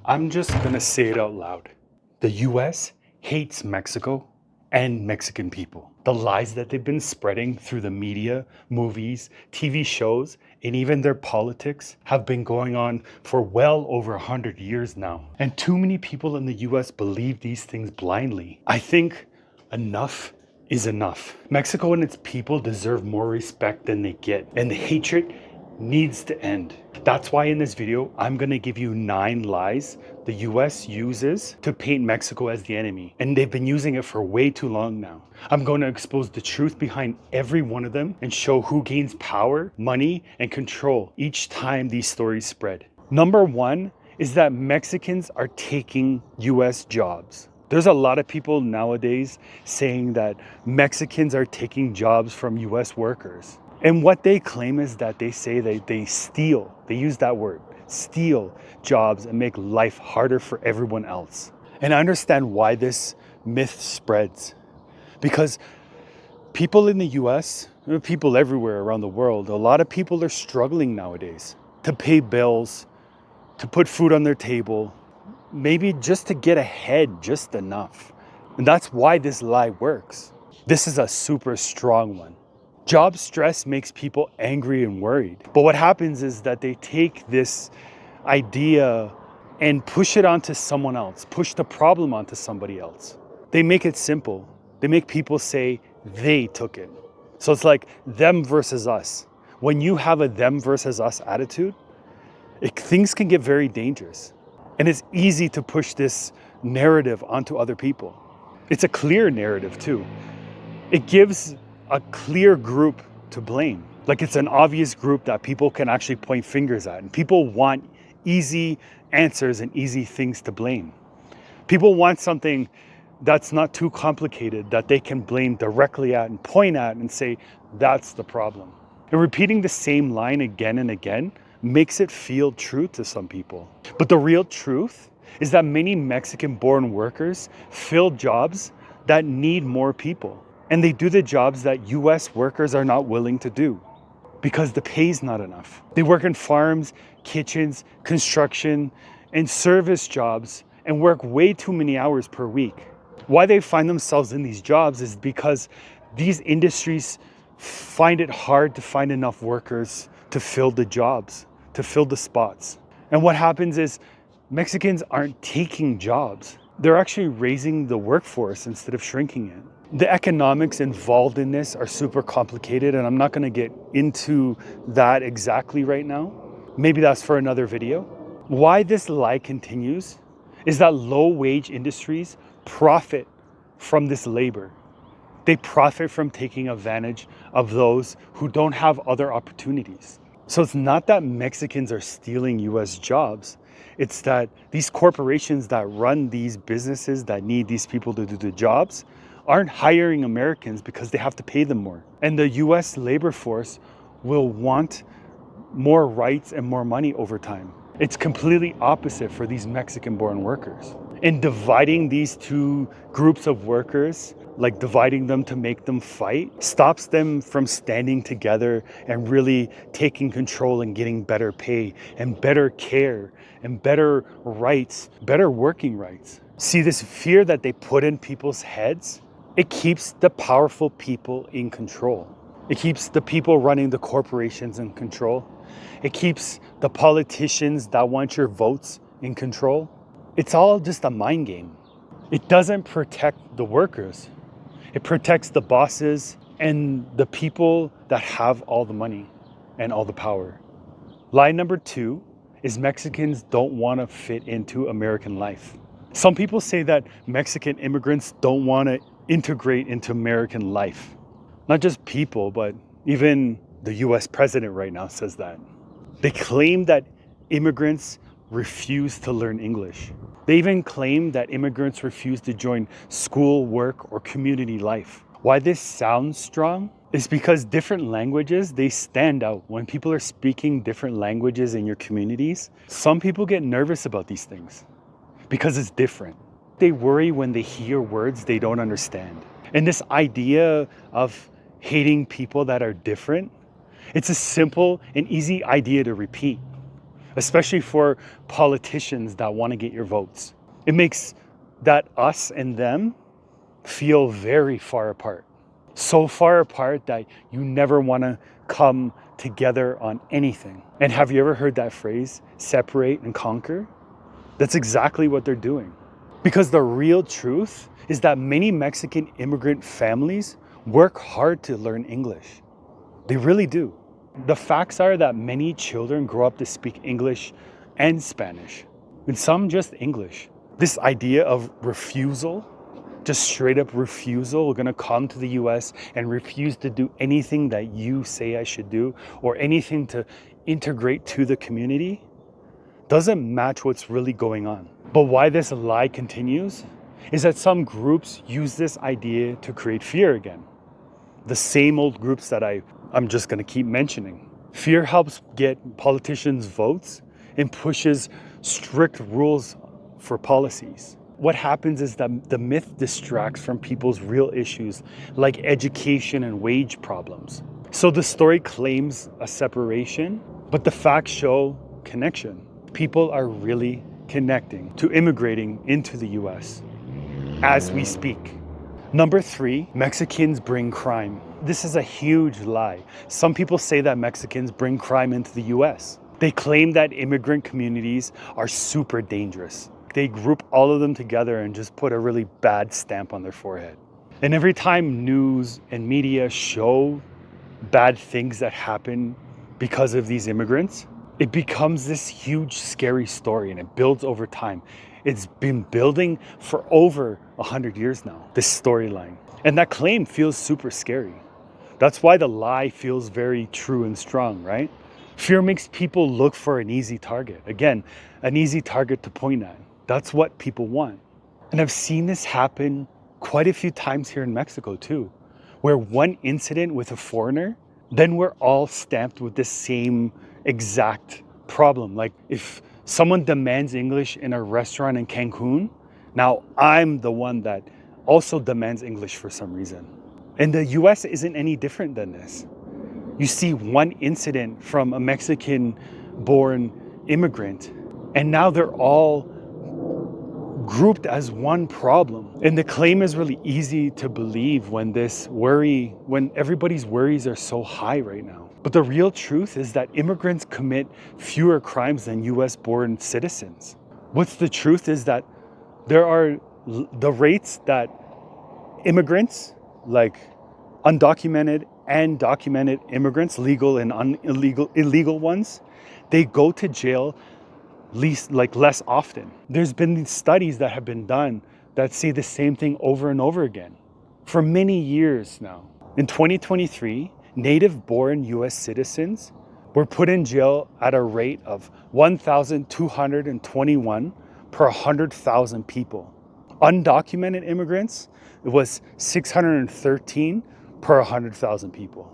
I'm just gonna say it out loud. The US hates Mexico and Mexican people. The lies that they've been spreading through the media, movies, TV shows, and even their politics have been going on for well over 100 years now. And too many people in the US believe these things blindly. I think enough is enough. Mexico and its people deserve more respect than they get, and the hatred needs to end. That's why in this video, I'm gonna give you 9 lies the US uses to paint Mexico as the enemy. And they've been using it for way too long now. I'm going to expose the truth behind every one of them and show who gains power, money, and control each time these stories spread. Number 1 is that Mexicans are taking US jobs. There's a lot of people nowadays saying that Mexicans are taking jobs from US workers. And what they claim is that they say that they steal, they use that word, steal jobs and make life harder for everyone else. And I understand why this myth spreads. Because people in the US, people everywhere around the world, a lot of people are struggling nowadays to pay bills, to put food on their table, maybe just to get ahead just enough. And that's why this lie works. This is a super strong one. Job stress makes people angry and worried. But what happens is that they take this idea and push it onto someone else, push the problem onto somebody else. They make it simple. They make people say they took it. So it's like them versus us. When you have a them versus us attitude, things can get very dangerous. And it's easy to push this narrative onto other people. It's a clear narrative too. It gives a clear group to blame. Like it's an obvious group that people can actually point fingers at. And people want easy answers and easy things to blame. People want something that's not too complicated that they can blame directly at and point at and say, that's the problem. And repeating the same line again and again makes it feel true to some people. But the real truth is that many Mexican-born workers fill jobs that need more people. And they do the jobs that US workers are not willing to do because the pay's not enough. They work in farms, kitchens, construction, and service jobs and work way too many hours per week. Why they find themselves in these jobs is because these industries find it hard to find enough workers to fill the jobs, to fill the spots. And what happens is Mexicans aren't taking jobs. They're actually raising the workforce instead of shrinking it. The economics involved in this are super complicated, and I'm not going to get into that exactly right now. Maybe that's for another video. Why this lie continues is that low-wage industries profit from this labor. They profit from taking advantage of those who don't have other opportunities. So it's not that Mexicans are stealing US jobs. It's that these corporations that run these businesses that need these people to do the jobs aren't hiring Americans because they have to pay them more. And the US labor force will want more rights and more money over time. It's completely opposite for these Mexican-born workers. And dividing these two groups of workers, like dividing them to make them fight, stops them from standing together and really taking control and getting better pay and better care and better rights, better working rights. See, this fear that they put in people's heads, it keeps the powerful people in control. It keeps the people running the corporations in control. It keeps the politicians that want your votes in control. It's all just a mind game. It doesn't protect the workers. It protects the bosses and the people that have all the money and all the power. Lie number 2 is Mexicans don't want to fit into American life. Some people say that Mexican immigrants don't want to integrate into American life. Not just people, but even the US president right now says that. They claim that immigrants refuse to learn English. They even claim that immigrants refuse to join school, work, or community life. Why this sounds strong is because different languages, they stand out. When people are speaking different languages in your communities, some people get nervous about these things because it's different. They worry when they hear words they don't understand. And this idea of hating people that are different, it's a simple and easy idea to repeat. especially for politicians that want to get your votes. It makes that us and them feel very far apart. So far apart that you never want to come together on anything. And have you ever heard that phrase, separate and conquer? That's exactly what they're doing. Because the real truth is that many Mexican immigrant families work hard to learn English. They really do. The facts are that many children grow up to speak English and Spanish, and some just English. This idea of refusal, just straight up refusal, we're gonna come to the US and refuse to do anything that you say I should do or anything to integrate to the community, doesn't match what's really going on. But why this lie continues is that some groups use this idea to create fear again. The same old groups that I'm just gonna keep mentioning. Fear helps get politicians' votes and pushes strict rules for policies. What happens is that the myth distracts from people's real issues like education and wage problems. So the story claims a separation, but the facts show connection. People are really connecting to immigrating into the US as we speak. Number 3, Mexicans bring crime. This is a huge lie. Some people say that Mexicans bring crime into the US. They claim that immigrant communities are super dangerous. They group all of them together and just put a really bad stamp on their forehead. And every time news and media show bad things that happen because of these immigrants, it becomes this huge, scary story, and it builds over time. It's been building for over 100 years now, this storyline. And that claim feels super scary. That's why the lie feels very true and strong, right? Fear makes people look for an easy target. Again, an easy target to point at. That's what people want. And I've seen this happen quite a few times here in Mexico too, where one incident with a foreigner, then we're all stamped with the same exact problem. Like if someone demands English in a restaurant in Cancun, now I'm the one that also demands English for some reason. And the US isn't any different than this. You see one incident from a Mexican-born immigrant, and now they're all grouped as one problem. And the claim is really easy to believe when everybody's worries are so high right now. But the real truth is that immigrants commit fewer crimes than US-born citizens. What's the truth is that there are the rates that immigrants, like undocumented and documented immigrants, legal and illegal ones, they go to jail less often. There's been these studies that have been done that say the same thing over and over again for many years now. In 2023, native-born US citizens were put in jail at a rate of 1,221 per 100,000 people. Undocumented immigrants, it was 613 per 100,000 people.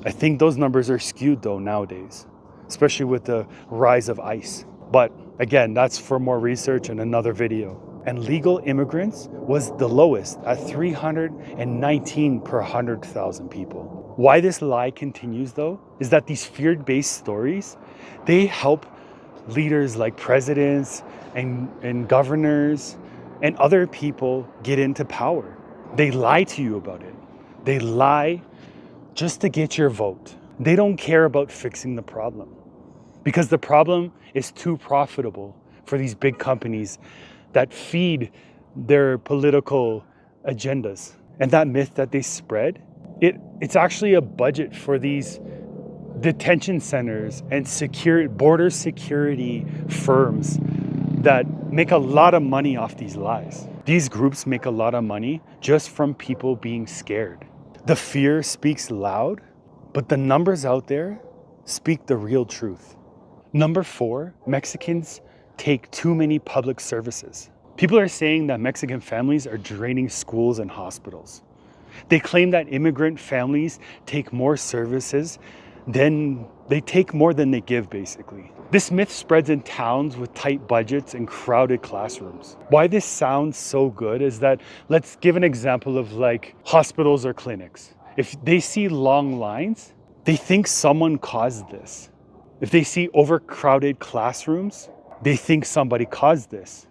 I think those numbers are skewed though nowadays, especially with the rise of ICE. But again, that's for more research and another video. And legal immigrants was the lowest at 319 per 100,000 people. Why this lie continues though, is that these fear-based stories, they help leaders like presidents and governors and other people get into power. They lie to you about it. They lie just to get your vote. They don't care about fixing the problem, because the problem is too profitable for these big companies that feed their political agendas. And that myth that they spread, it's actually a budget for these detention centers and border security firms that make a lot of money off these lies. These groups make a lot of money just from people being scared. The fear speaks loud, but the numbers out there speak the real truth. Number 4, Mexicans take too many public services. People are saying that Mexican families are draining schools and hospitals. They claim that immigrant families take more services than they take more than they give, basically. This myth spreads in towns with tight budgets and crowded classrooms. Why this sounds so good is that, let's give an example of like hospitals or clinics. If they see long lines, they think someone caused this. If they see overcrowded classrooms, they think somebody caused this.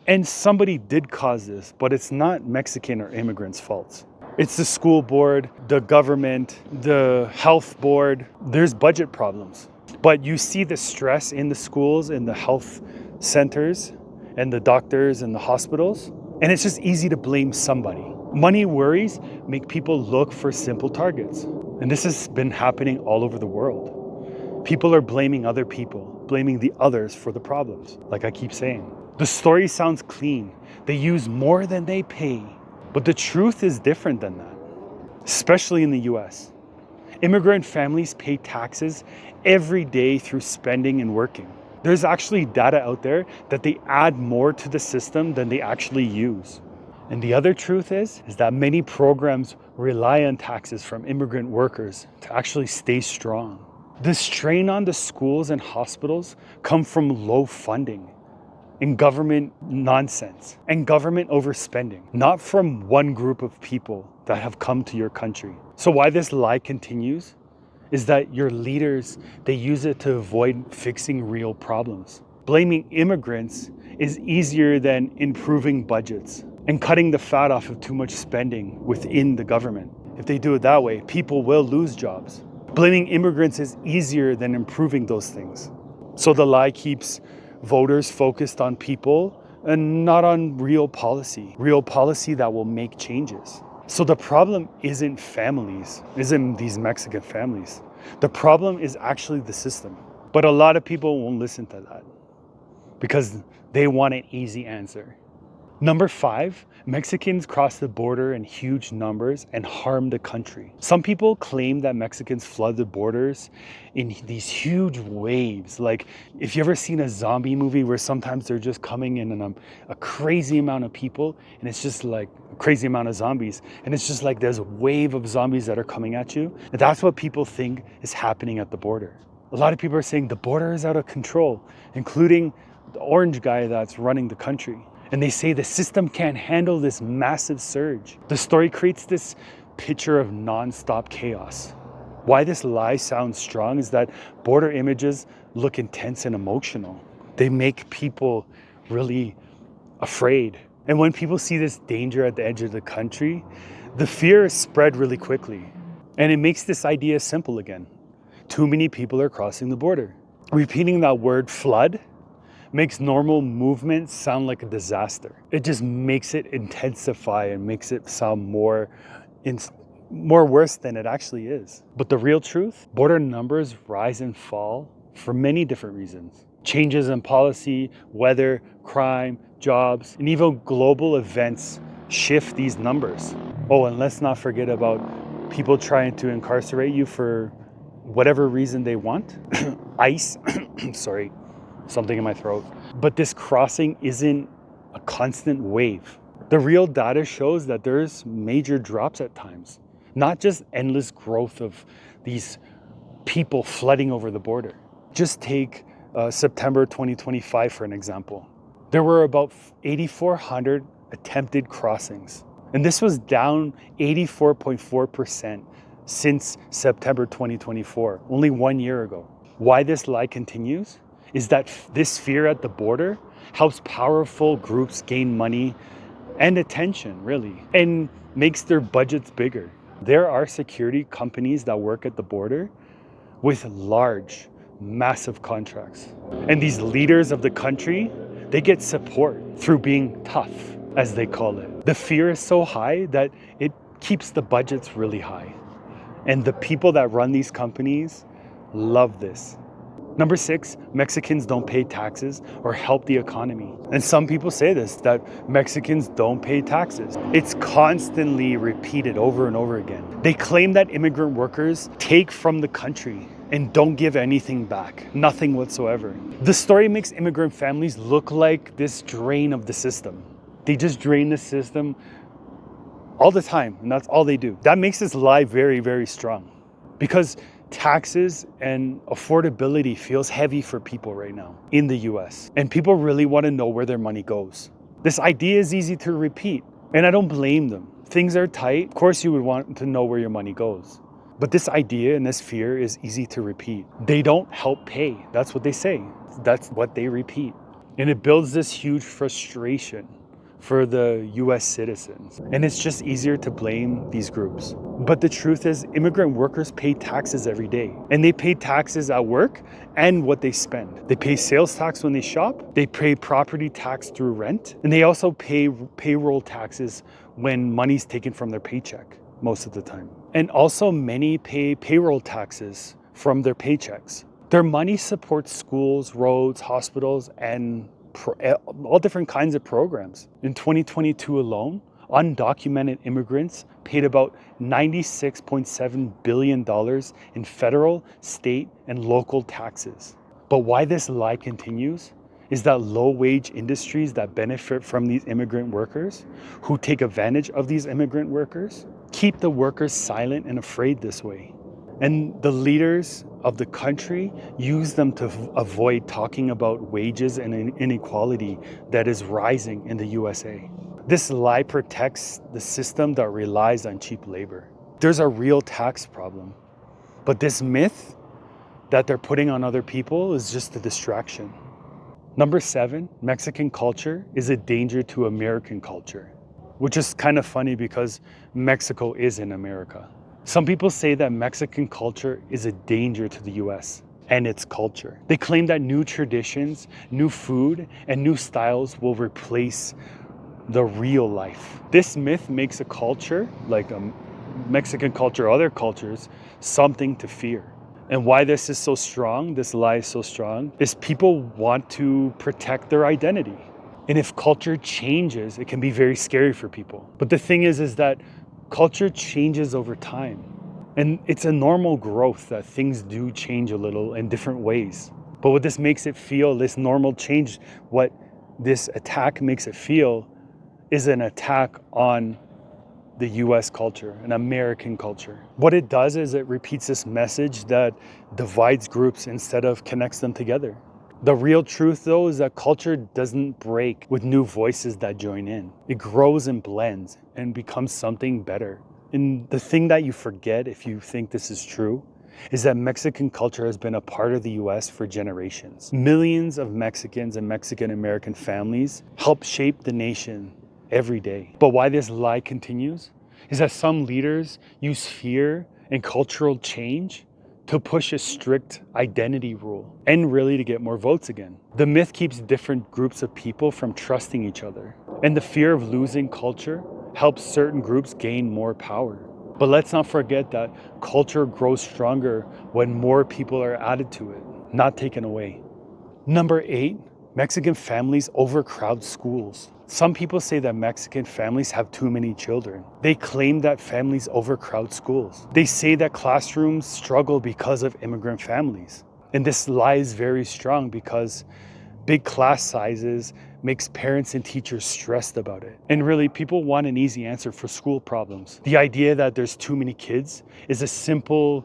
And somebody did cause this, but it's not Mexican or immigrants' fault. It's the school board, the government, the health board. There's budget problems. But you see the stress in the schools and the health centers and the doctors and the hospitals. And it's just easy to blame somebody. Money worries make people look for simple targets. And this has been happening all over the world. People are blaming other people, blaming the others for the problems, like I keep saying. The story sounds clean. They use more than they pay. But the truth is different than that, especially in the U.S. Immigrant families pay taxes every day through spending and working. There's actually data out there that they add more to the system than they actually use. And the other truth is that many programs rely on taxes from immigrant workers to actually stay strong. The strain on the schools and hospitals come from low funding and government nonsense and government overspending, not from one group of people that have come to your country. So why this lie continues is that your leaders, they use it to avoid fixing real problems. Blaming immigrants is easier than improving budgets and cutting the fat off of too much spending within the government. If they do it that way, people will lose jobs. Blaming immigrants is easier than improving those things. So the lie keeps voters focused on people and not on real policy that will make changes. So the problem isn't these Mexican families. The problem is actually the system. But a lot of people won't listen to that because they want an easy answer. Number 5, Mexicans cross the border in huge numbers and harm the country. Some people claim that Mexicans flood the borders in these huge waves. Like if you ever seen a zombie movie where sometimes they're just coming in a crazy amount of people and it's just like a crazy amount of zombies. And it's just like there's a wave of zombies that are coming at you. And that's what people think is happening at the border. A lot of people are saying the border is out of control, including the orange guy that's running the country. And they say the system can't handle this massive surge. The story creates this picture of nonstop chaos. Why this lie sounds strong is that border images look intense and emotional. They make people really afraid. And when people see this danger at the edge of the country, the fear is spread really quickly. And it makes this idea simple again. Too many people are crossing the border. Repeating that word flood makes normal movement sound like a disaster. It just makes it intensify and makes it sound more worse than it actually is. But the real truth, border numbers rise and fall for many different reasons. Changes in policy, weather, crime, jobs, and even global events shift these numbers. Oh, and let's not forget about people trying to incarcerate you for whatever reason they want. ICE, sorry. Something in my throat. But this crossing isn't a constant wave. The real data shows that there's major drops at times, not just endless growth of these people flooding over the border. Just take September 2025 for an example. There were about 8,400 attempted crossings, and this was down 84.4% since September 2024, only 1 year ago. Why this lie continues is that this fear at the border helps powerful groups gain money and attention, really, and makes their budgets bigger. There are security companies that work at the border with large, massive contracts. And these leaders of the country, they get support through being tough, as they call it. The fear is so high that it keeps the budgets really high. And the people that run these companies love this. Number 6, Mexicans don't pay taxes or help the economy. And some people say this, that Mexicans don't pay taxes. It's constantly repeated over and over again. They claim that immigrant workers take from the country and don't give anything back, nothing whatsoever. The story makes immigrant families look like this drain of the system. They just drain the system all the time, and that's all they do. That makes this lie very, very strong because taxes and affordability feels heavy for people right now in the US. And people really want to know where their money goes. This idea is easy to repeat, and I don't blame them. Things are tight. Of course, you would want to know where your money goes. But this idea and this fear is easy to repeat. They don't help pay. That's what they say. That's what they repeat. And it builds this huge frustration for the US citizens. And it's just easier to blame these groups. But the truth is, immigrant workers pay taxes every day. And they pay taxes at work and what they spend. They pay sales tax when they shop. They pay property tax through rent. And they also pay payroll taxes when money's taken from their paycheck most of the time. And also many pay payroll taxes from their paychecks. Their money supports schools, roads, hospitals, and all different kinds of programs. In 2022 alone, undocumented immigrants paid about $96.7 billion in federal, state, and local taxes. But why this lie continues is that low-wage industries that benefit from these immigrant workers, who take advantage of these immigrant workers, keep the workers silent and afraid this way. And the leaders of the country use them to avoid talking about wages and inequality that is rising in the U.S.A. This lie protects the system that relies on cheap labor. There's a real tax problem, but this myth that they're putting on other people is just a distraction. Number 7, Mexican culture is a danger to American culture, which is kind of funny because Mexico is in America. Some people say that Mexican culture is a danger to the US and its culture. They claim that new traditions, new food, and new styles will replace the real life. This myth makes a culture, like a Mexican culture or other cultures, something to fear. And why this is so strong, this lie is so strong, is people want to protect their identity. And if culture changes, it can be very scary for people. But the thing is that culture changes over time. And it's a normal growth that things do change a little in different ways. But what this makes it feel, this normal change, what this attack makes it feel, is an attack on the US culture, an American culture. What it does is it repeats this message that divides groups instead of connects them together. The real truth, though, is that culture doesn't break with new voices that join in. It grows and blends and becomes something better. And the thing that you forget, if you think this is true, is that Mexican culture has been a part of the US for generations. Millions of Mexicans and Mexican American families help shape the nation every day. But why this lie continues is that some leaders use fear and cultural change to push a strict identity rule and really to get more votes again. The myth keeps different groups of people from trusting each other. And the fear of losing culture helps certain groups gain more power. But let's not forget that culture grows stronger when more people are added to it, not taken away. Number 8, Mexican families overcrowd schools. Some people say that Mexican families have too many children. They claim that families overcrowd schools. They say that classrooms struggle because of immigrant families. And this lie is very strong because big class sizes makes parents and teachers stressed about it. And really, people want an easy answer for school problems. The idea that there's too many kids is a simple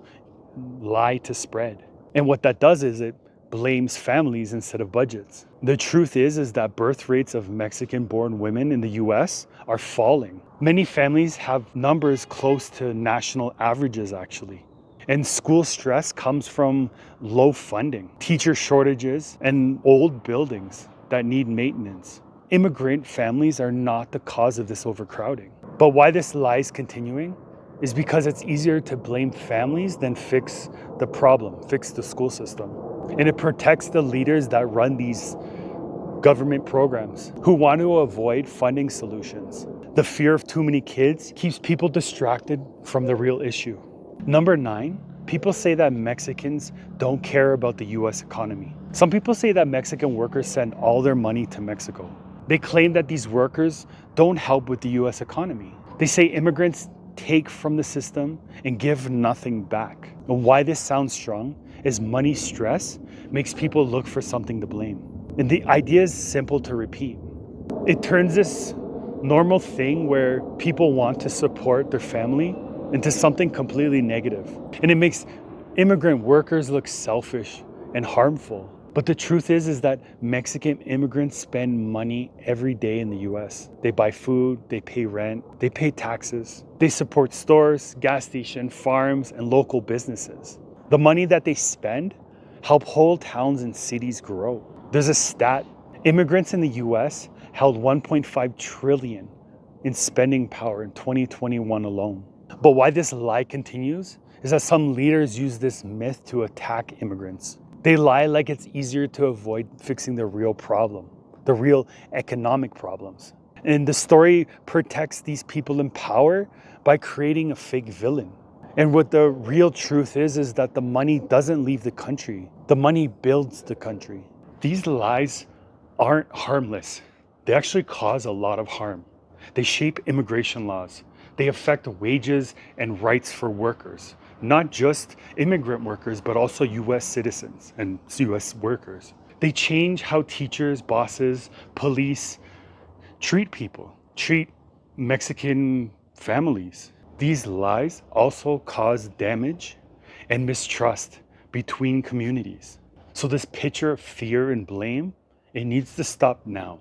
lie to spread. And what that does is it blames families instead of budgets. The truth is that birth rates of Mexican-born women in the US are falling. Many families have numbers close to national averages, actually. And school stress comes from low funding, teacher shortages, and old buildings that need maintenance. Immigrant families are not the cause of this overcrowding. But why this lie is continuing is because it's easier to blame families than fix the problem, fix the school system. And it protects the leaders that run these government programs who want to avoid funding solutions. The fear of too many kids keeps people distracted from the real issue. Number 9, people say that Mexicans don't care about the US economy. Some people say that Mexican workers send all their money to Mexico. They claim that these workers don't help with the US economy. They say immigrants take from the system and give nothing back. And why this sounds strong is money stress makes people look for something to blame. And the idea is simple to repeat. It turns this normal thing where people want to support their family into something completely negative. And it makes immigrant workers look selfish and harmful. But the truth is that Mexican immigrants spend money every day in the US. They buy food, they pay rent, they pay taxes. They support stores, gas stations, farms, and local businesses. The money that they spend help whole towns and cities grow. There's a stat. Immigrants in the US held 1.5 trillion in spending power in 2021 alone. But why this lie continues is that some leaders use this myth to attack immigrants. They lie like it's easier to avoid fixing the real problem, the real economic problems. And the story protects these people in power by creating a fake villain. And what the real truth is that the money doesn't leave the country. The money builds the country. These lies aren't harmless. They actually cause a lot of harm. They shape immigration laws. They affect wages and rights for workers, not just immigrant workers, but also US citizens and US workers. They change how teachers, bosses, police treat people, treat Mexican families. These lies also cause damage and mistrust between communities. So this picture of fear and blame, it needs to stop now.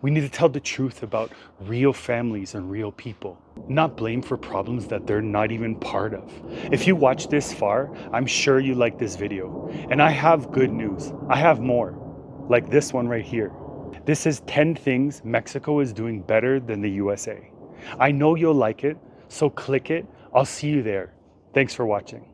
We need to tell the truth about real families and real people, not blame for problems that they're not even part of. If you watch this far, I'm sure you like this video. And I have good news. I have more, like this one right here. This is 10 things Mexico is doing better than the USA. I know you'll like it, so click it. I'll see you there. Thanks for watching.